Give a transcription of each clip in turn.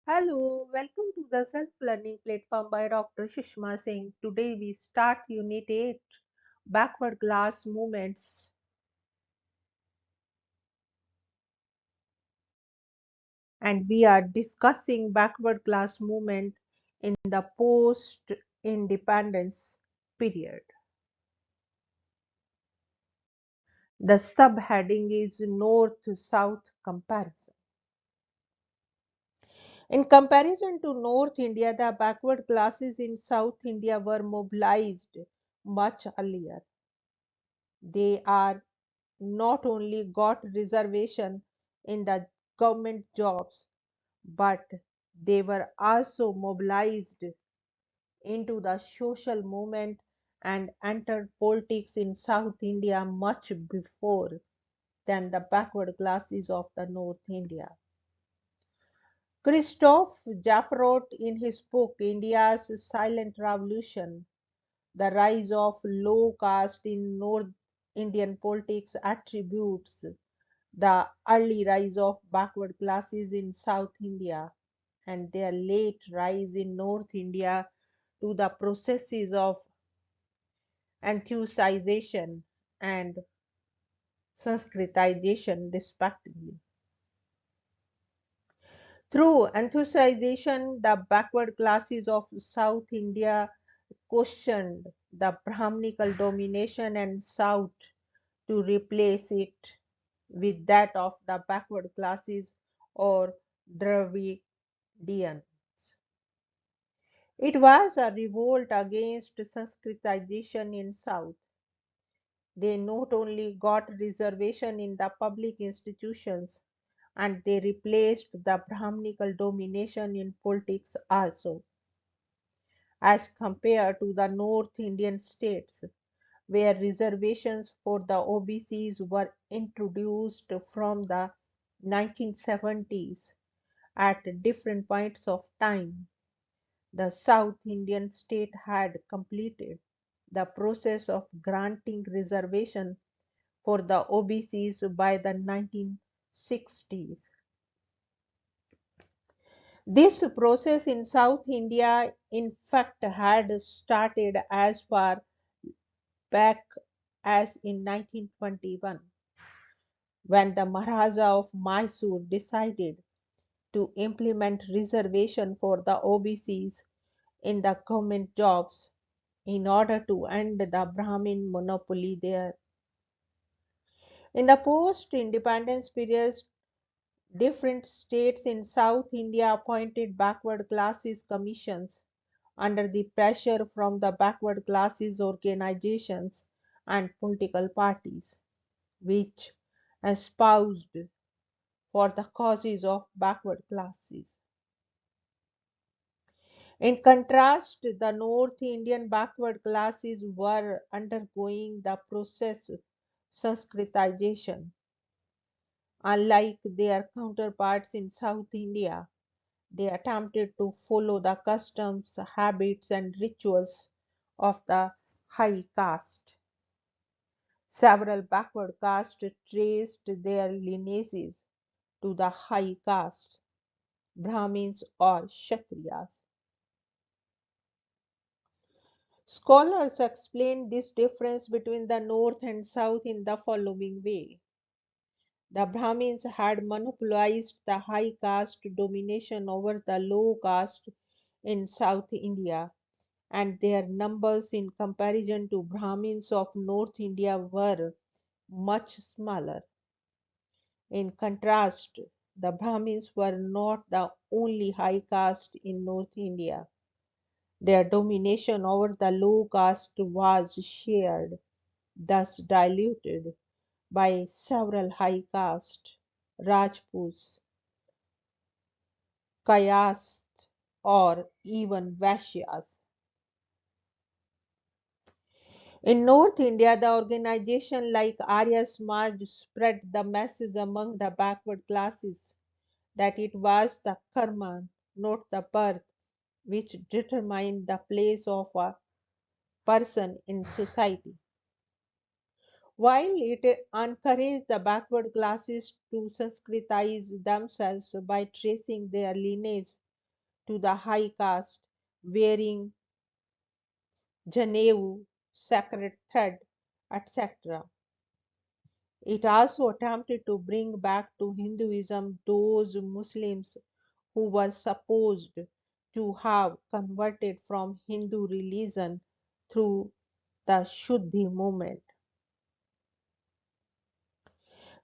Hello, welcome to the self-learning platform by Dr. Sushma Singh. Today we start Unit 8, Backward Class Movements, and we are discussing backward class movement in the post-independence period. The subheading is North-South comparison. In comparison to North India, the backward classes in South India were mobilized much earlier. They are not only got reservation in the government jobs, but they were also mobilized into the social movement and entered politics in South India much before than the backward classes of the North India. Christophe Jaffe wrote in his book India's Silent Revolution, the rise of low caste in North Indian politics attributes the early rise of backward classes in South India and their late rise in North India to the processes of Anthusization and Sanskritization, respectively. Through Anthusization, the backward classes of South India questioned the Brahminical domination and sought to replace it with that of the backward classes or Dravidians. It was a revolt against Sanskritization in South. They not only got reservation in the public institutions, and they replaced the Brahminical domination in politics also, as compared to the North Indian states, where reservations for the OBCs were introduced from the 1970s at different points of time. The South Indian state had completed the process of granting reservation for the OBCs by the 1960s. This process in South India, in fact, had started as far back as in 1921, when the Maharaja of Mysore decided to implement reservation for the OBCs in the government jobs in order to end the Brahmin monopoly there. In the post-independence period, different states in South India appointed backward classes commissions under the pressure from the backward classes organizations and political parties, which espoused for the causes of backward classes. In contrast, the North Indian backward classes were undergoing the process Sanskritization. Unlike their counterparts in South India, they attempted to follow the customs, habits, and rituals of the high caste. Several backward castes traced their lineages to the high caste, Brahmins or Kshatriyas. Scholars explain this difference between the North and South in the following way. The Brahmins had monopolized the high caste domination over the low caste in South India, and their numbers in comparison to Brahmins of North India were much smaller. In contrast, the Brahmins were not the only high caste in North India. Their domination over the low caste was shared, thus diluted, by several high caste, Rajputs, Kayast, or even Vaishyas. In North India, the organization like Arya Samaj spread the message among the backward classes that it was the karma, not the birth, which determined the place of a person in society. While it encouraged the backward classes to Sanskritize themselves by tracing their lineage to the high caste wearing Janevu, sacred thread, etc. It also attempted to bring back to Hinduism those Muslims who were supposed to have converted from Hindu religion through the Shuddhi movement.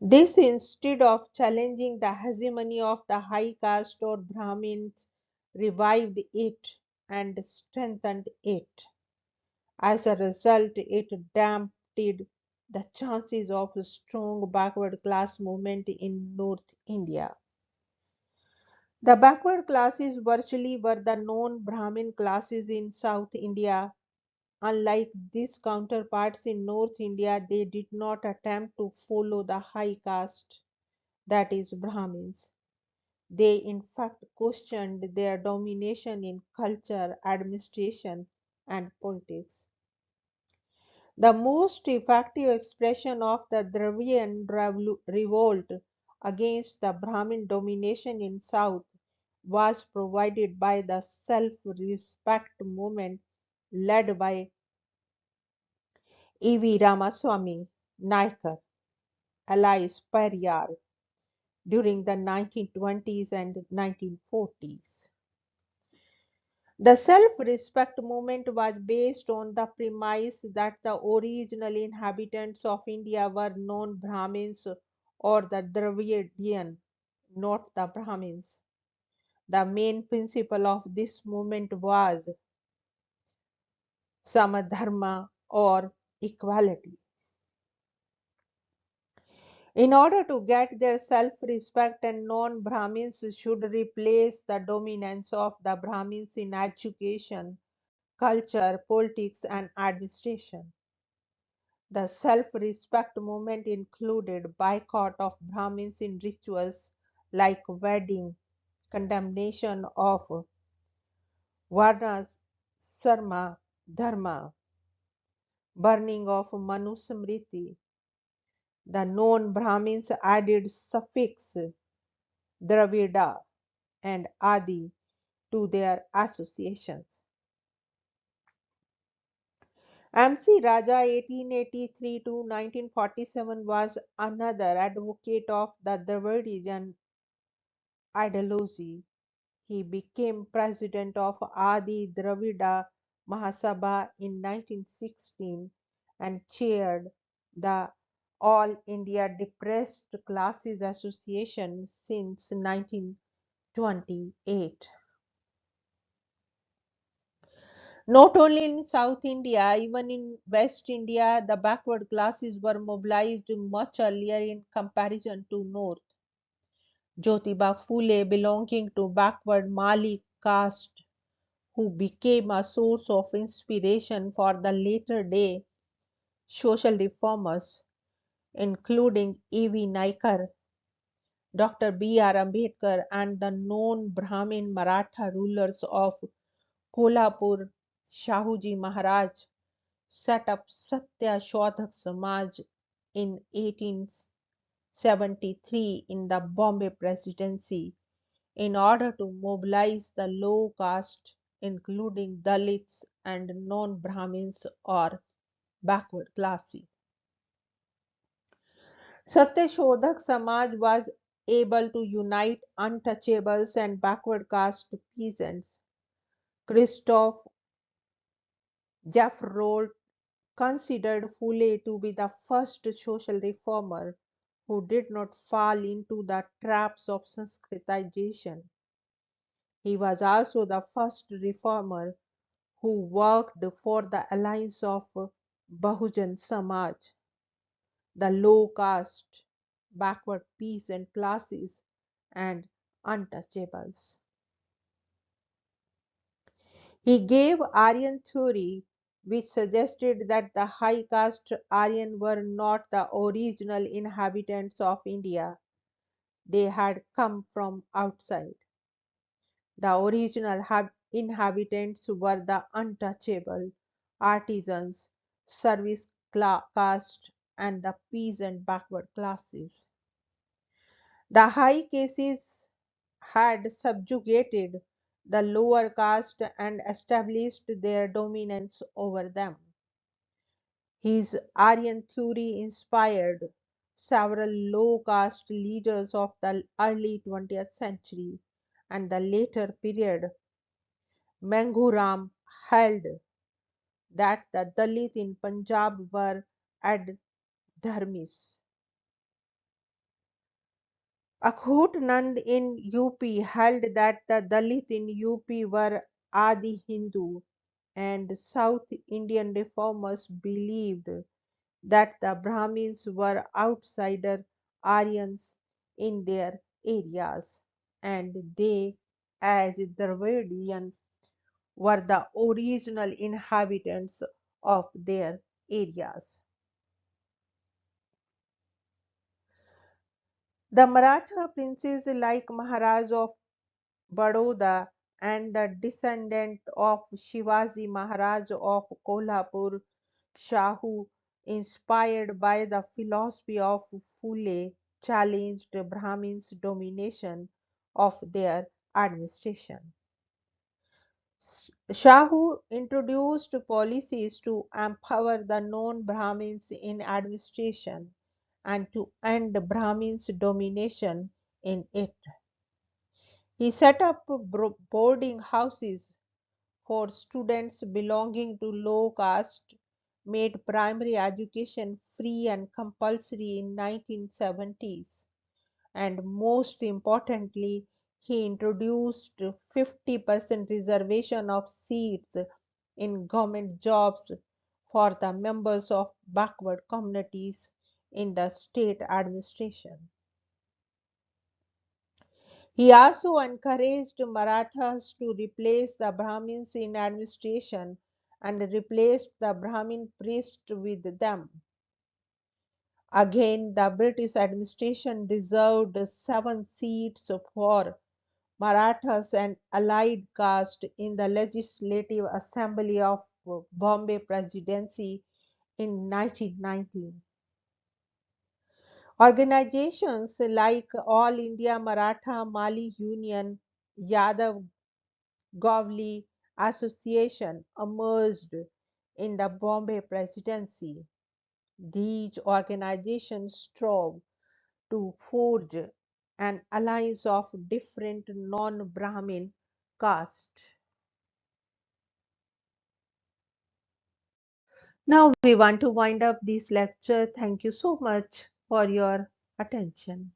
This, instead of challenging the hegemony of the high caste or Brahmins, revived it and strengthened it. As a result, it damped the chances of a strong backward class movement in North India. The backward classes virtually were the non-Brahmin classes in South India. Unlike these counterparts in North India, they did not attempt to follow the high caste, that is, Brahmins. They in fact questioned their domination in culture, administration, and politics. The most effective expression of the Dravidian revolt against the Brahmin domination in South was provided by the self-respect movement led by E.V. Ramaswamy Naikar, alias Periyar, during the 1920s and 1940s. The self-respect movement was based on the premise that the original inhabitants of India were non-Brahmins or the Dravidian, not the Brahmins. The main principle of this movement was samadharma or equality. In order to get their self-respect, and non-Brahmins should replace the dominance of the Brahmins in education, culture, politics, and administration. The self-respect movement included boycott of Brahmins in rituals like wedding, condemnation of Varnasrama dharma, burning of Manusmriti. The non-Brahmins added suffix Dravida and Adi to their associations. M.C. Raja (1883 to 1947) was another advocate of the Dravidian ideology. He became president of Adi Dravida Mahasabha in 1916 and chaired the All India Depressed Classes Association since 1928. Not only in South India, even in West India, the backward classes were mobilized much earlier in comparison to North. Jyotiba Phule, belonging to backward Mali caste, who became a source of inspiration for the later day social reformers, including E.V. Naikar, Dr. B.R. Ambedkar, and the known Brahmin Maratha rulers of Kolhapur, Shahuji Maharaj, set up Satya Shodhak Samaj in 1873 in the Bombay Presidency in order to mobilize the low caste, including Dalits and non-Brahmins or backward classes. Satyashodhak Samaj was able to unite untouchables and backward caste peasants. Christoph Jaffrold considered Phule to be the first social reformer who did not fall into the traps of Sanskritization. He was also the first reformer who worked for the alliance of Bahujan Samaj, the low caste, backward peasant classes, and untouchables. He gave Aryan theory, which suggested that the high caste Aryan were not the original inhabitants of India. They had come from outside. The original inhabitants were the untouchable, artisans, service caste, and the peasant backward classes. The high castes had subjugated the lower caste and established their dominance over them. His Aryan theory inspired several low caste leaders of the early 20th century and the later period. Manguram held that the Dalit in Punjab were adharmis. Akhut Nand in UP held that the Dalit in UP were Adi Hindu, and South Indian reformers believed that the Brahmins were outsider Aryans in their areas, and they, as Dravidian, were the original inhabitants of their areas. The Maratha princes like Maharaj of Baroda and the descendant of Shivaji Maharaj of Kolhapur, Shahu, inspired by the philosophy of Phule, challenged Brahmins' domination of their administration. Shahu introduced policies to empower the non-Brahmins in administration and to end Brahmins' domination in it. He set up boarding houses for students belonging to low caste, made primary education free and compulsory in 1970s, and most importantly, he introduced 50% reservation of seats in government jobs for the members of backward communities in the state administration. He also encouraged Marathas to replace the Brahmins in administration and replaced the Brahmin priests with them. Again, the British administration reserved 7 seats for Marathas and allied caste in the Legislative Assembly of Bombay Presidency in 1919. Organizations like All India Maratha Mali Union, Yadav Gavli Association emerged in the Bombay Presidency. These organizations strove to forge an alliance of different non-Brahmin castes. Now we want to wind up this lecture. Thank you so much for your attention.